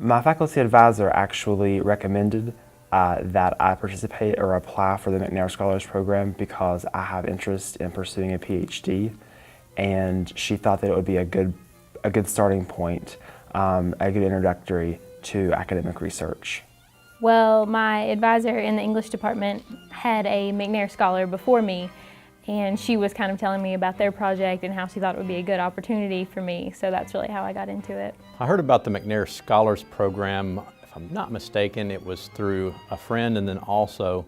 My faculty advisor actually recommended that I participate or apply for the McNair Scholars Program because I have interest in pursuing a PhD, and she thought that it would be a good starting point, a good introductory to academic research. Well, my advisor in the English department had a McNair scholar before me, and she was kind of telling me about their project and how she thought it would be a good opportunity for me, so that's really how I got into it. I heard about the McNair Scholars Program, if I'm not mistaken, it was through a friend, and then also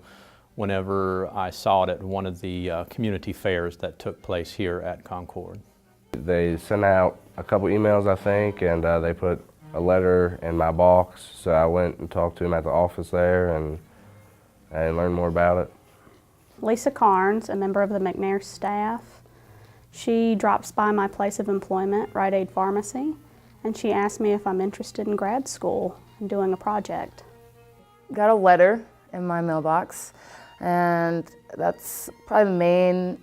whenever I saw it at one of the community fairs that took place here at Concord. They sent out a couple emails, I think, and they put a letter in my box, so I went and talked to him at the office there and learned more about it. Lisa Carnes, a member of the McNair staff, she drops by my place of employment, Rite Aid Pharmacy, and she asked me if I'm interested in grad school and doing a project. Got a letter in my mailbox, and that's probably the main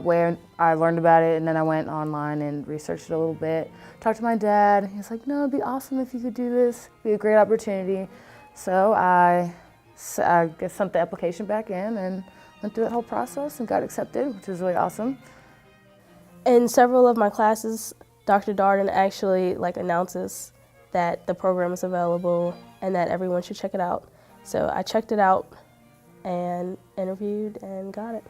way I learned about it, and then I went online and researched it a little bit. Talked to my dad, he was like, no, it'd be awesome if you could do this, it'd be a great opportunity. So I sent the application back in and went through that whole process and got accepted, which was really awesome. In several of my classes, Dr. Darden actually announces that the program is available and that everyone should check it out. So I checked it out and interviewed and got it.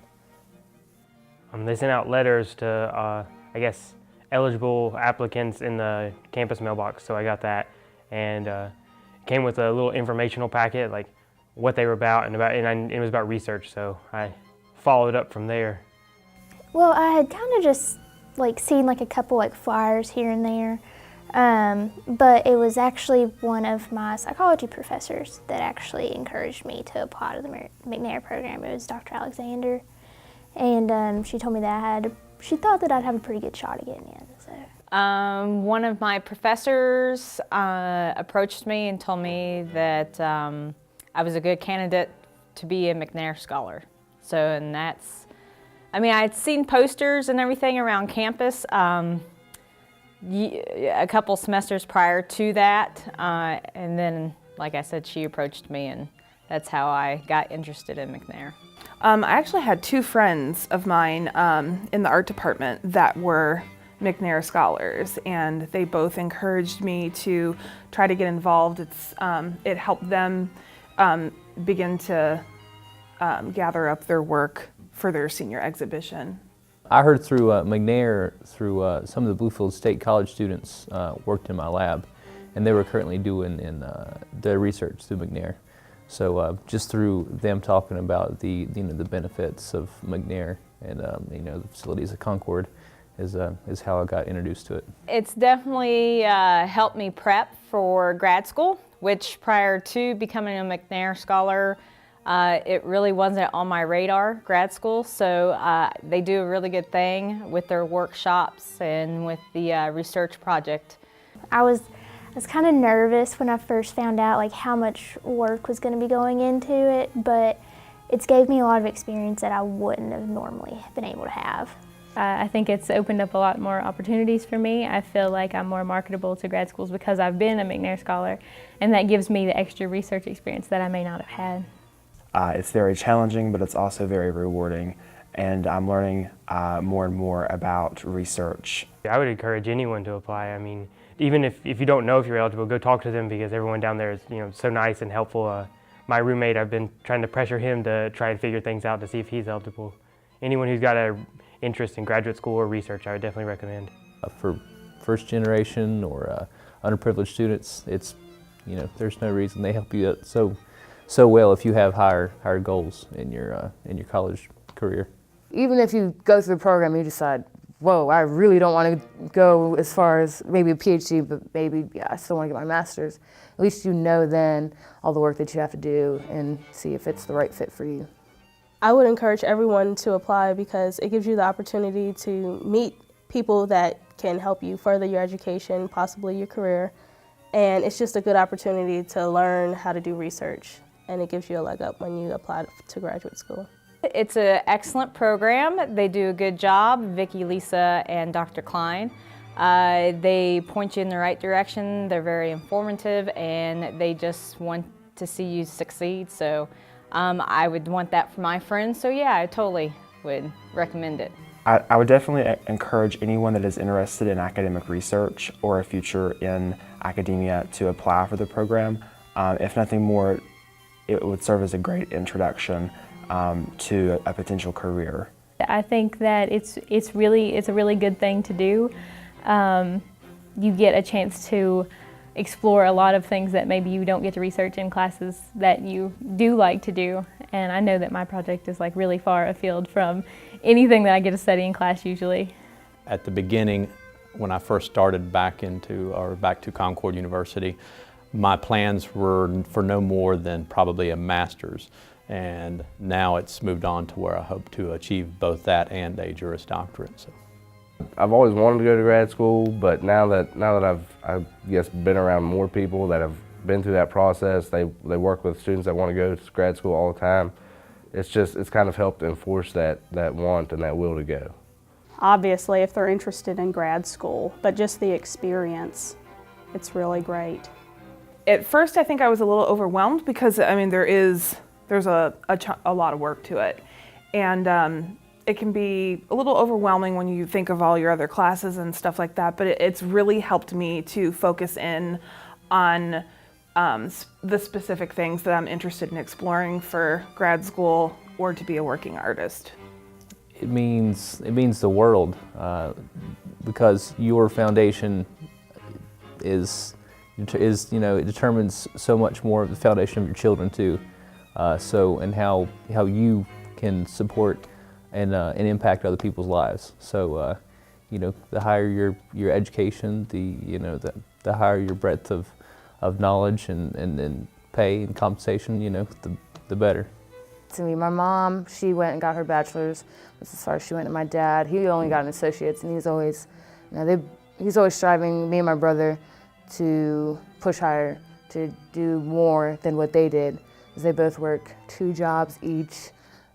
They sent out letters to, I guess, eligible applicants in the campus mailbox, so I got that. And it came with a little informational packet, like what they were about, and it was about research, so I followed up from there. Well, I had kind of just seen a couple flyers here and there, but it was actually one of my psychology professors that actually encouraged me to apply to the McNair program. It was Dr. Alexander, and she told me that she thought that I'd have a pretty good shot at getting in. So. One of my professors approached me and told me that I was a good candidate to be a McNair scholar. So, and that's, I'd seen posters and everything around campus a couple semesters prior to that, and then, like I said, she approached me, and that's how I got interested in McNair. I actually had two friends of mine in the art department that were McNair scholars, and they both encouraged me to try to get involved. It helped them begin to gather up their work for their senior exhibition. I heard through McNair, through some of the Bluefield State College students worked in my lab, and they were currently doing their research through McNair. So just through them talking about the benefits of McNair and the facilities at Concord is how I got introduced to it. It's definitely helped me prep for grad school, which prior to becoming a McNair scholar, it really wasn't on my radar, grad school. So they do a really good thing with their workshops and with the research project. I was kind of nervous when I first found out how much work was going to be going into it, but it's gave me a lot of experience that I wouldn't have normally been able to have. I think it's opened up a lot more opportunities for me. I feel like I'm more marketable to grad schools because I've been a McNair scholar, and that gives me the extra research experience that I may not have had. It's very challenging, but it's also very rewarding, and I'm learning more and more about research. I would encourage anyone to apply. Even if you don't know if you're eligible, go talk to them, because everyone down there is so nice and helpful. My roommate, I've been trying to pressure him to try and figure things out to see if he's eligible. Anyone who's got an interest in graduate school or research, I would definitely recommend. For first generation or underprivileged students, it's there's no reason. They help you out so well if you have higher goals in your college career. Even if you go through the program, you decide, whoa, I really don't want to go as far as maybe a PhD, but maybe, yeah, I still want to get my master's. At least you know then all the work that you have to do and see if it's the right fit for you. I would encourage everyone to apply because it gives you the opportunity to meet people that can help you further your education, possibly your career, and it's just a good opportunity to learn how to do research, and it gives you a leg up when you apply to graduate school. It's an excellent program. They do a good job, Vicki, Lisa, and Dr. Klein. They point you in the right direction. They're very informative, and they just want to see you succeed. So I would want that for my friends. So yeah, I totally would recommend it. I would definitely encourage anyone that is interested in academic research or a future in academia to apply for the program. If nothing more, it would serve as a great introduction to a potential career. I think that it's a really good thing to do. You get a chance to explore a lot of things that maybe you don't get to research in classes that you do like to do. And I know that my project is like really far afield from anything that I get to study in class usually. At the beginning, when I first started back to Concord University, my plans were for no more than probably a master's. And now it's moved on to where I hope to achieve both that and a Juris Doctorate. So. I've always wanted to go to grad school, but now that I've guess been around more people that have been through that process, they work with students that want to go to grad school all the time. It's kind of helped enforce that want and that will to go. Obviously, if they're interested in grad school, but just the experience, it's really great. At first, I think I was a little overwhelmed because I mean there's a lot of work to it, and it can be a little overwhelming when you think of all your other classes and stuff like that, but it's really helped me to focus in on the specific things that I'm interested in exploring for grad school or to be a working artist. It means the world, because your foundation is it determines so much more of the foundation of your children too. And how you can support and impact other people's lives. So, the higher your education, the higher your breadth of knowledge and pay and compensation, the better. To me, my mom, she went and got her bachelor's. That's as far as she went. And my dad, he only got an associate's, and he's always striving, me and my brother, to push higher, to do more than what they did. They both work 2 jobs each,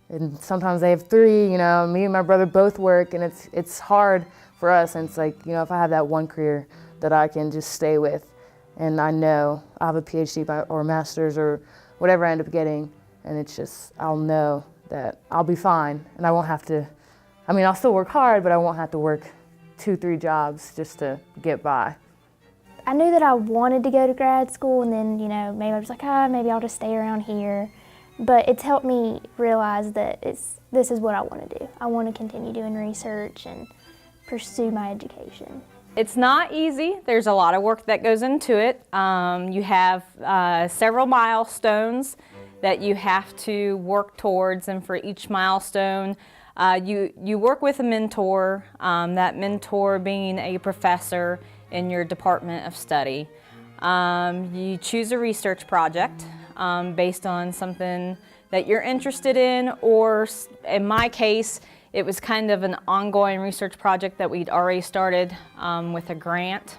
and sometimes they have 3. Me and my brother both work, and it's hard for us. And it's like, if I have that one career that I can just stay with, and I know I'll have a PhD or a master's or whatever I end up getting, and it's just, I'll know that I'll be fine, and I won't have to. I'll still work hard, but I won't have to work 2-3 jobs just to get by. I knew that I wanted to go to grad school, and then, maybe I was like, maybe I'll just stay around here. But it's helped me realize that this is what I want to do. I want to continue doing research and pursue my education. It's not easy. There's a lot of work that goes into it. You have several milestones that you have to work towards, and for each milestone, you work with a mentor, that mentor being a professor in your department of study. You choose a research project based on something that you're interested in, or in my case, it was kind of an ongoing research project that we'd already started with a grant.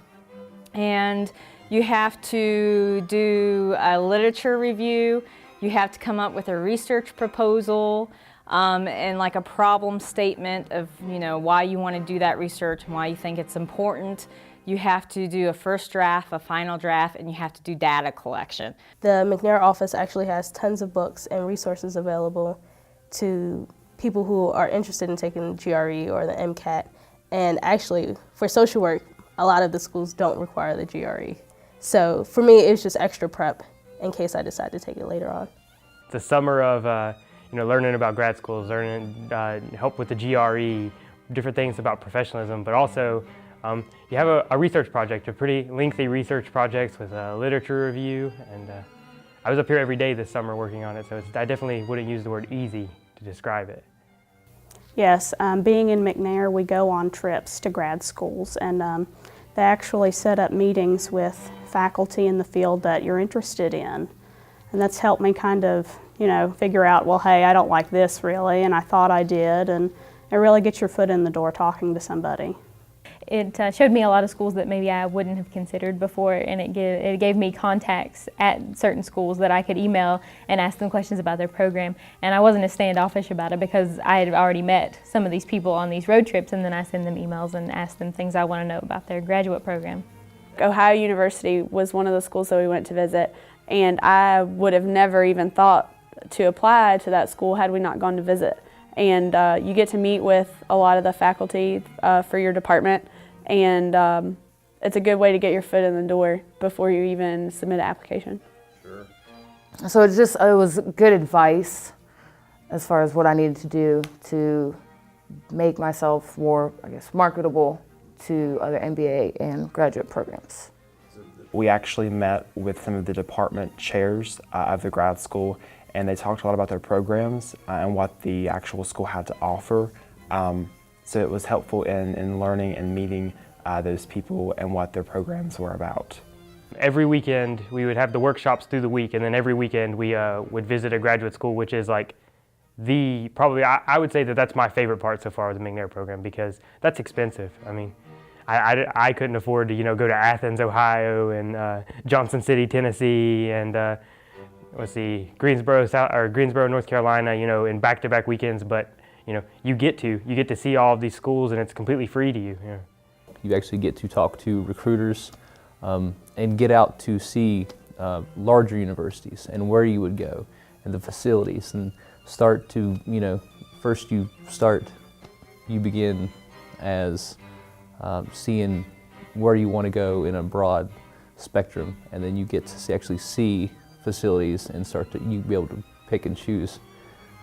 And you have to do a literature review, you have to come up with a research proposal, and like a problem statement of why you want to do that research and why you think it's important. You have to do a first draft, a final draft, and you have to do data collection. The McNair office actually has tons of books and resources available to people who are interested in taking the GRE or the MCAT. And actually, for social work, a lot of the schools don't require the GRE. So for me, it's just extra prep in case I decide to take it later on. The summer of learning about grad schools, learning help with the GRE, different things about professionalism, but also you have a research project, a pretty lengthy research project with a literature review, and I was up here every day this summer working on it, so I definitely wouldn't use the word easy to describe it. Yes, being in McNair, we go on trips to grad schools, and they actually set up meetings with faculty in the field that you're interested in, and that's helped me kind of, figure out, well, hey, I don't like this really, and I thought I did, and it really gets your foot in the door talking to somebody. It showed me a lot of schools that maybe I wouldn't have considered before, and it gave me contacts at certain schools that I could email and ask them questions about their program. And I wasn't as standoffish about it because I had already met some of these people on these road trips, and then I send them emails and ask them things I want to know about their graduate program. Ohio University was one of the schools that we went to visit, and I would have never even thought to apply to that school had we not gone to visit. And you get to meet with a lot of the faculty for your department, and it's a good way to get your foot in the door before you even submit an application. Sure. So it was good advice as far as what I needed to do to make myself more, I guess, marketable to other MBA and graduate programs. We actually met with some of the department chairs of the grad school, and they talked a lot about their programs and what the actual school had to offer. So it was helpful in learning and meeting those people and what their programs were about. Every weekend we would have the workshops through the week, and then every weekend we would visit a graduate school, which is like I would say that's my favorite part so far of the McNair program, because that's expensive. I mean, I couldn't afford to go to Athens, Ohio, and Johnson City, Tennessee, and Greensboro, North Carolina, in back-to-back weekends. But you get to see all of these schools, and it's completely free to you. You actually get to talk to recruiters and get out to see larger universities and where you would go and the facilities, and start to you begin as seeing where you want to go in a broad spectrum, and then you get to actually see facilities and you be able to pick and choose.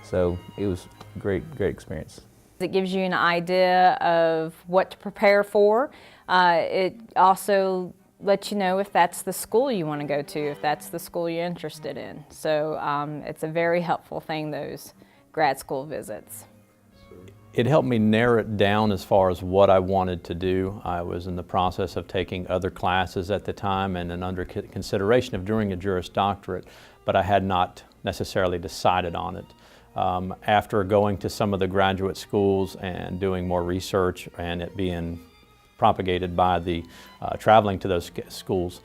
So it was a great experience. It gives you an idea of what to prepare for. It also lets you know if that's the school you want to go to, if that's the school you're interested in. So it's a very helpful thing, those grad school visits. It helped me narrow it down as far as what I wanted to do. I was in the process of taking other classes at the time and under consideration of doing a Juris Doctorate, but I had not necessarily decided on it. After going to some of the graduate schools and doing more research and it being propagated by the traveling to those schools,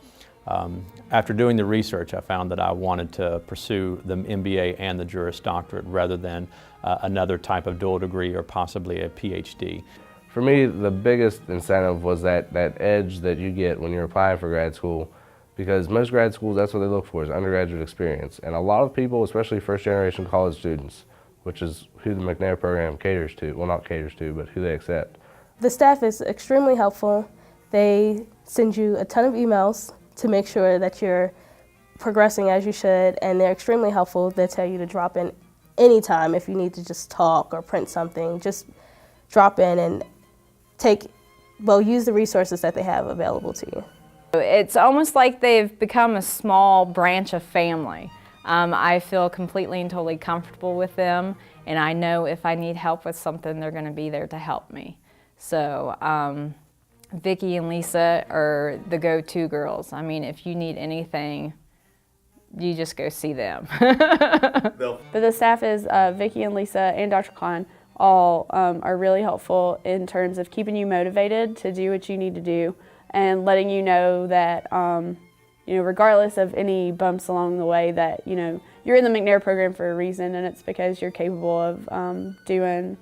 after doing the research, I found that I wanted to pursue the MBA and the Juris Doctorate rather than another type of dual degree or possibly a PhD. For me, the biggest incentive was that edge that you get when you're applying for grad school, because most grad schools, that's what they look for, is undergraduate experience. And a lot of people, especially first-generation college students, which is who the McNair program caters to, well, not caters to, but who they accept. The staff is extremely helpful. They send you a ton of emails to make sure that you're progressing as you should, and they're extremely helpful. They tell you to drop in anytime if you need to just talk or print something. Just drop in and use the resources that they have available to you. It's almost like they've become a small branch of family. I feel completely and totally comfortable with them, and I know if I need help with something, they're going to be there to help me. So Vicki and Lisa are the go-to girls. I mean, if you need anything, you just go see them. But the staff is Vicki and Lisa and Dr. Klein all are really helpful in terms of keeping you motivated to do what you need to do and letting you know that regardless of any bumps along the way, that you're in the McNair program for a reason, and it's because you're capable of doing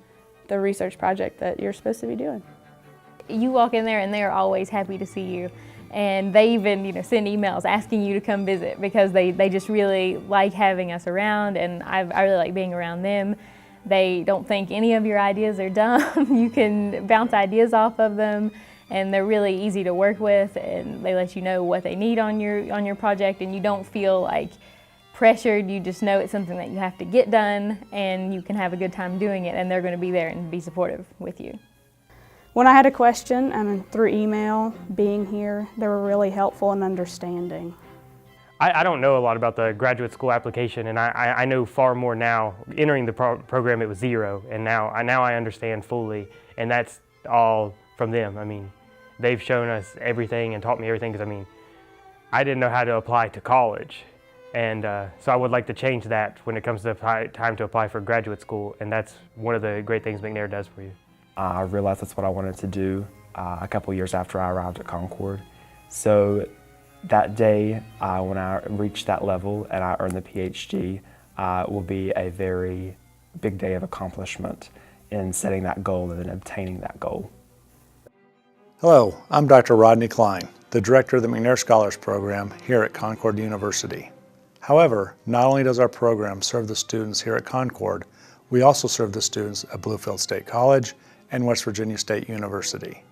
the research project that you're supposed to be doing. You walk in there and they're always happy to see you. And they even send emails asking you to come visit because they just really like having us around, and I really like being around them. They don't think any of your ideas are dumb. You can bounce ideas off of them, and they're really easy to work with, and they let you know what they need on your project, and you don't feel like pressured. You just know it's something that you have to get done, and you can have a good time doing it, and they're going to be there and be supportive with you. When I had a question, through email, being here, they were really helpful and understanding. I don't know a lot about the graduate school application, and I know far more now. Entering the program, it was zero, and now I understand fully, and that's all from them. I mean, they've shown us everything and taught me everything, because I didn't know how to apply to college, and so I would like to change that when it comes to time to apply for graduate school, and that's one of the great things McNair does for you. I realized that's what I wanted to do, a couple years after I arrived at Concord. So that day, when I reach that level and I earn the PhD, will be a very big day of accomplishment in setting that goal and then obtaining that goal. Hello, I'm Dr. Rodney Klein, the director of the McNair Scholars Program here at Concord University. However, not only does our program serve the students here at Concord, we also serve the students at Bluefield State College and West Virginia State University.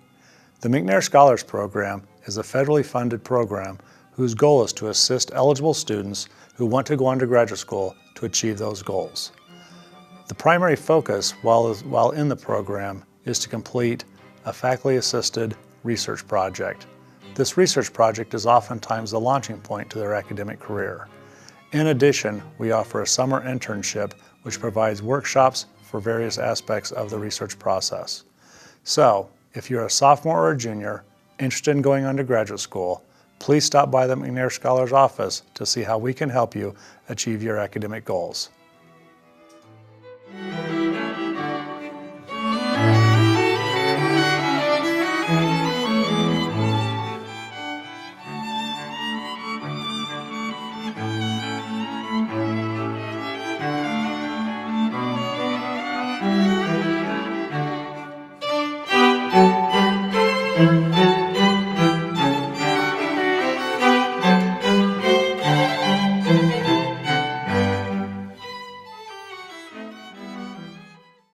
The McNair Scholars Program is a federally funded program whose goal is to assist eligible students who want to go on to graduate school to achieve those goals. The primary focus while in the program is to complete a faculty-assisted research project. This research project is oftentimes the launching point to their academic career. In addition, we offer a summer internship which provides workshops for various aspects of the research process. So, if you're a sophomore or a junior interested in going on to graduate school, please stop by the McNair Scholars office to see how we can help you achieve your academic goals.